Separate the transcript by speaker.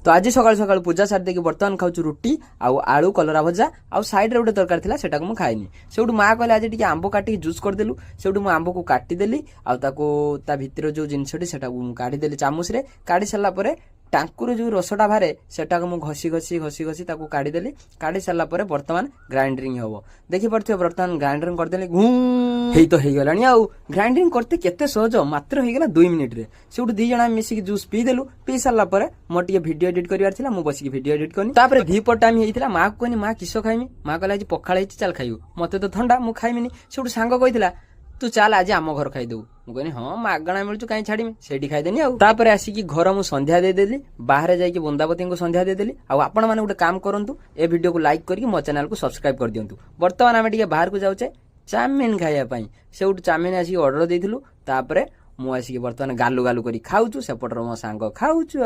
Speaker 1: तो आज सकाल सकाल पूजा सारी देखिए बर्तमान खाऊ रुटी आलू कलरा भजा आउ साइड गोटे तरकारी था सेटा को खाइनी से माँ कहले आज टी आंब काटिक जूस करदेलु से आंब को काटिदेली ता भितर जो जिनसटी से काढ़ीदेली चामच काढ़ी सारा टांकुर जो रसटा बाहर सेटा को घसी घसी घसी घसी काढ़ीदेली काढ़ी सारा बर्तमान ग्राइंडिंग हम देखी पारे बर्तमान ग्राइंडिंग करदेली घूई तो हो गलानी आउ ग्राइंडिंग करते केते सहज मात्र हो गला 2 मिनिट रे से दी जना मिसिक जूस पीदेलु पी सारा मोर टे भिडियो एडिट कर मुझे बसिक भिडियो एडिट करनी दीपर टाइम होता माँ को कहनी माँ किस खाइमी माँ कहला आज पखाड़ चल खाइबू मत तो ठंडा मुझे खाइमिनी से सांग कही तू चल आज आम घर खाईदेबू मुझे हाँ मागणा मिलू कहीं छाड़ी से खाईदेनी आउे आसिक घर मुझे संध्या देदेली बाहर जाकि वृंदावती को संध्या देदेली आपण मैंने गोटे काम करूँ ए वीडियो को लाइक करके मो चैनल को सब्सक्राइब कर दिंतु। बर्तमान आम टे बाहर को जाऊे चाउमिन खाइबापी से चाउमिन आसिक ऑर्डर देथिलु मुझे आसिक बर्तमान गालु गालु करी खाऊछु सेपटर मो सांग खाऊछु।